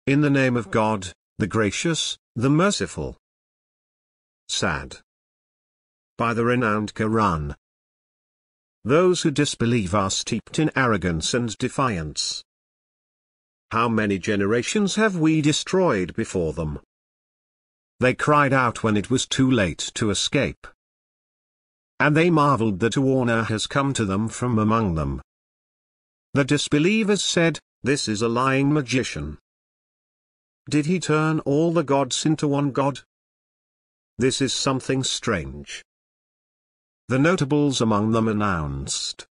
in the name of God, the gracious, the merciful. Saad. By the renowned Quran. Those who disbelieve are steeped in arrogance and defiance. How many generations have we destroyed before them? They cried out when it was too late to escape. And they marveled that a warner has come to them from among them. The disbelievers said, "This is a lying magician. Did he turn all the gods into one god? This is something strange." The notables among them announced,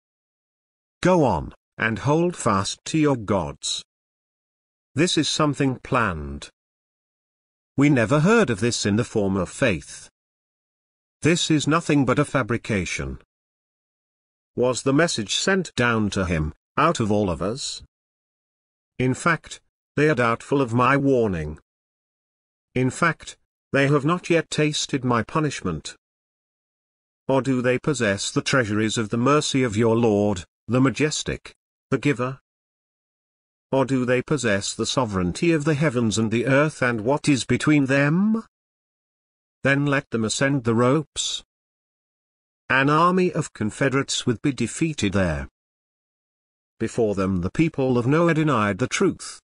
"Go on, and hold fast to your gods. This is something planned. We never heard of this in the former faith. This is nothing but a fabrication. Was the message sent down to him, out of all of us? In fact, they are doubtful of my warning. In fact, they have not yet tasted my punishment. Or do they possess the treasuries of the mercy of your Lord, the Majestic, the Giver? Or do they possess the sovereignty of the heavens and the earth and what is between them? Then let them ascend the ropes. An army of confederates would be defeated there. Before them the people of Noah denied the truth,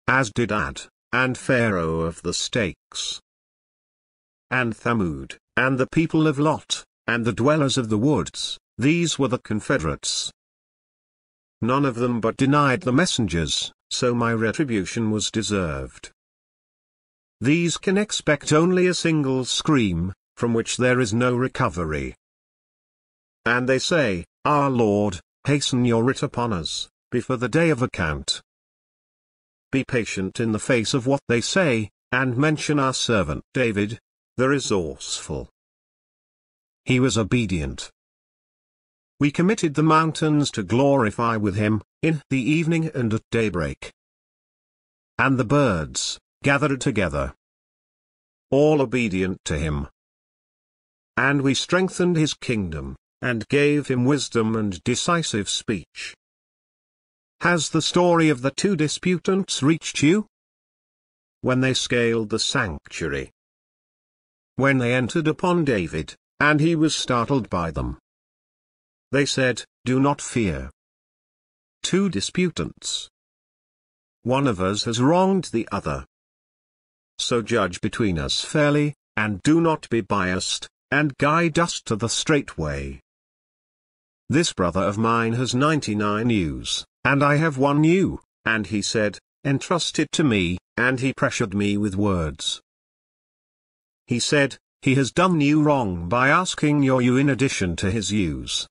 as did Ad, and Pharaoh of the stakes, and Thamood, and the people of Lot, and the dwellers of the woods. These were the confederates. None of them but denied the messengers, so my retribution was deserved. These can expect only a single scream, from which there is no recovery. And they say, "Our Lord, hasten your writ upon us, before the day of account." Be patient in the face of what they say, and mention our servant David, the resourceful. He was obedient. We committed the mountains to glorify with him, in the evening and at daybreak. And the birds, gathered together, all obedient to him. And we strengthened his kingdom, and gave him wisdom and decisive speech. Has the story of the two disputants reached you? When they scaled the sanctuary. When they entered upon David, and he was startled by them. They said, "Do not fear." Two disputants. One of us has wronged the other. So judge between us fairly, and do not be biased, and guide us to the straight way. This brother of mine has 99 ewes, and I have one ewe, and he said, "Entrust it to me," and he pressured me with words. He said, he has done you wrong by asking your ewe in addition to his ewes.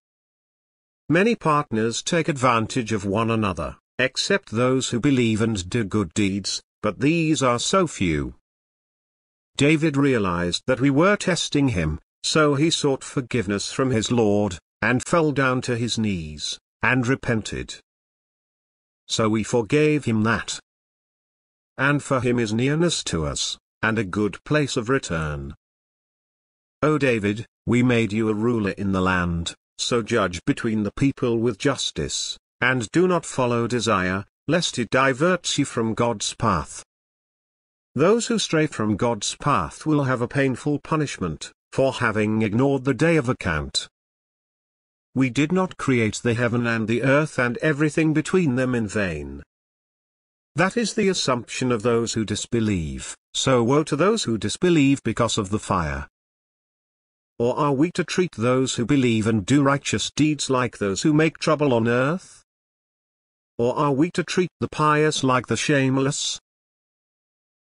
Many partners take advantage of one another, except those who believe and do good deeds, but these are so few. David realized that we were testing him, so he sought forgiveness from his Lord, and fell down to his knees, and repented. So we forgave him that. And for him is nearness to us, and a good place of return. O David, we made you a ruler in the land. So judge between the people with justice, and do not follow desire, lest it diverts you from God's path. Those who stray from God's path will have a painful punishment, for having ignored the day of account. We did not create the heaven and the earth and everything between them in vain. That is the assumption of those who disbelieve, so woe to those who disbelieve because of the fire. Or are we to treat those who believe and do righteous deeds like those who make trouble on earth? Or are we to treat the pious like the shameless?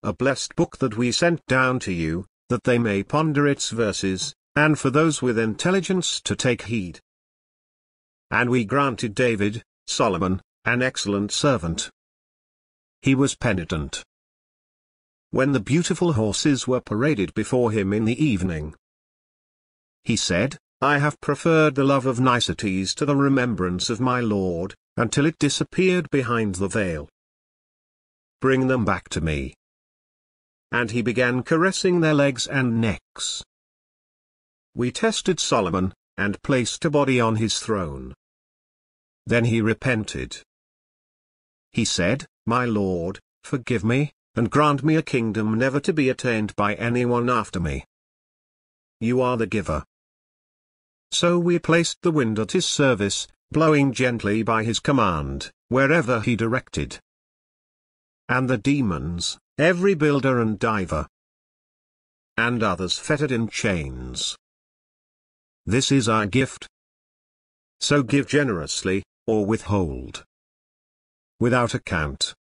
A blessed book that we sent down to you, that they may ponder its verses, and for those with intelligence to take heed. And we granted David, Solomon, an excellent servant. He was penitent. When the beautiful horses were paraded before him in the evening, he said, "I have preferred the love of niceties to the remembrance of my Lord, until it disappeared behind the veil. Bring them back to me." And he began caressing their legs and necks. We tested Solomon, and placed a body on his throne. Then he repented. He said, "My Lord, forgive me, and grant me a kingdom never to be attained by anyone after me. You are the giver." So we placed the wind at his service, blowing gently by his command, wherever he directed. And the demons, every builder and diver, and others fettered in chains. This is our gift. So give generously, or withhold without account.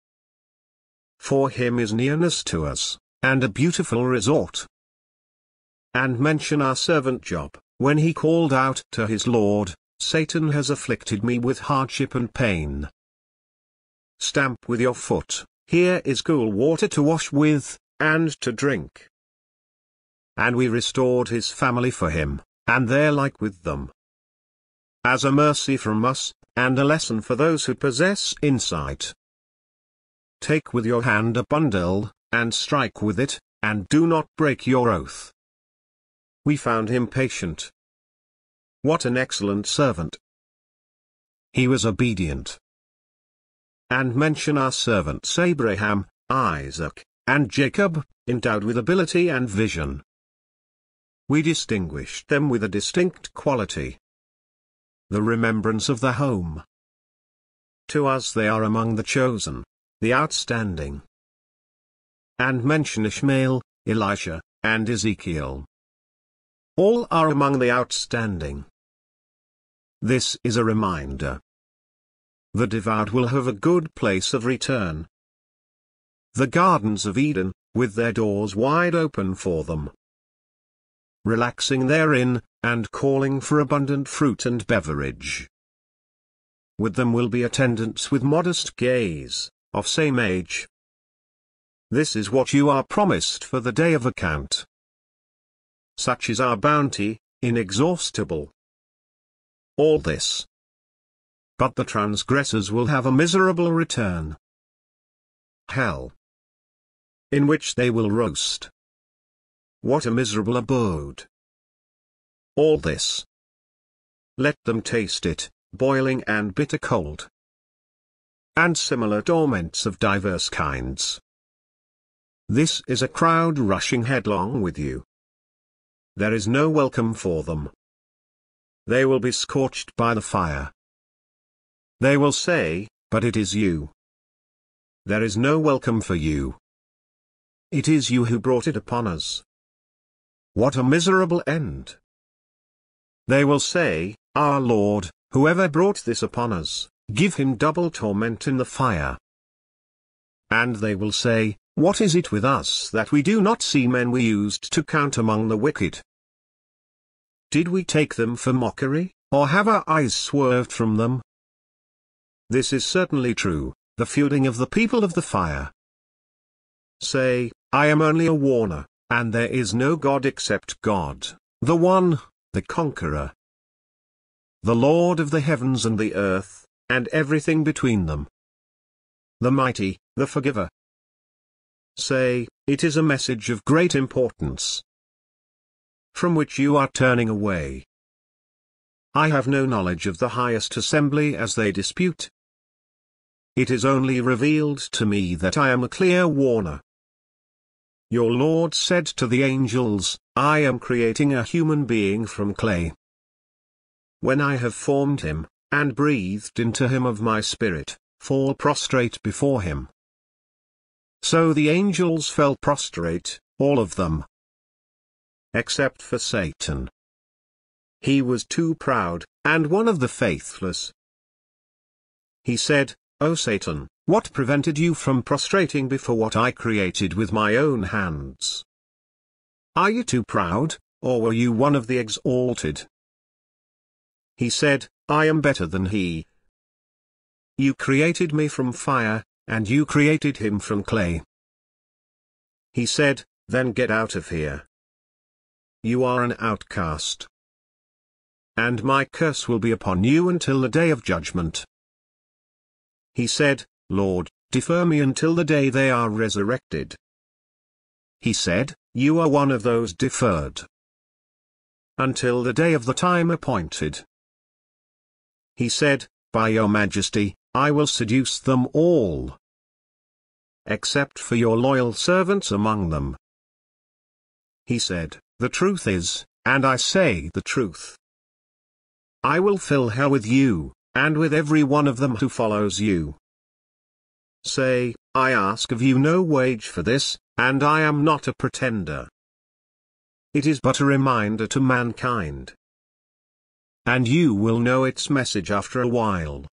For him is nearness to us, and a beautiful resort. And mention our servant Job, when he called out to his Lord, "Satan has afflicted me with hardship and pain." Stamp with your foot, "Here is cool water to wash with, and to drink." And we restored his family for him, and their like with them. As a mercy from us, and a lesson for those who possess insight. Take with your hand a bundle, and strike with it, and do not break your oath. We found him patient. What an excellent servant! He was obedient. And mention our servants Abraham, Isaac, and Jacob, endowed with ability and vision. We distinguished them with a distinct quality: the remembrance of the home. To us they are among the chosen, the outstanding. And mention Ishmael, Elisha, and Ezekiel. All are among the outstanding. This is a reminder. The devout will have a good place of return. The gardens of Eden, with their doors wide open for them. Relaxing therein, and calling for abundant fruit and beverage. With them will be attendants with modest gaze, of same age. This is what you are promised for the day of account. Such is our bounty, inexhaustible. All this. But the transgressors will have a miserable return. Hell, in which they will roast. What a miserable abode. All this. Let them taste it, boiling and bitter cold. And similar torments of diverse kinds. This is a crowd rushing headlong with you. There is no welcome for them. They will be scorched by the fire. They will say, "But it is you." There is no welcome for you. It is you who brought it upon us. What a miserable end. They will say, "Our Lord, whoever brought this upon us, give him double torment in the fire." And they will say, "What is it with us that we do not see men we used to count among the wicked? Did we take them for mockery, or have our eyes swerved from them?" This is certainly true, the feuding of the people of the fire. Say, "I am only a warner, and there is no God except God, the one, the conqueror. The Lord of the heavens and the earth, and everything between them. The mighty, the forgiver." Say, "It is a message of great importance, from which you are turning away. I have no knowledge of the highest assembly as they dispute. It is only revealed to me that I am a clear warner. Your Lord said to the angels, 'I am creating a human being from clay. When I have formed him, and breathed into him of my spirit, fall prostrate before him.' So the angels fell prostrate, all of them. Except for Satan. He was too proud, and one of the faithless. He said, 'O Satan, what prevented you from prostrating before what I created with my own hands? Are you too proud, or were you one of the exalted?' He said, 'I am better than he. You created me from fire, and you created him from clay.' He said, 'Then get out of here. You are an outcast. And my curse will be upon you until the day of judgment.' He said, 'Lord, defer me until the day they are resurrected.' He said, 'You are one of those deferred until the day of the time appointed.' He said, 'By your Majesty, I will seduce them all.' except for your loyal servants among them. He said, "The truth is, and I say the truth, I will fill hell with you, and with every one of them who follows you. Say, I ask of you no wage for this, and I am not a pretender. It is but a reminder to mankind. And you will know its message after a while."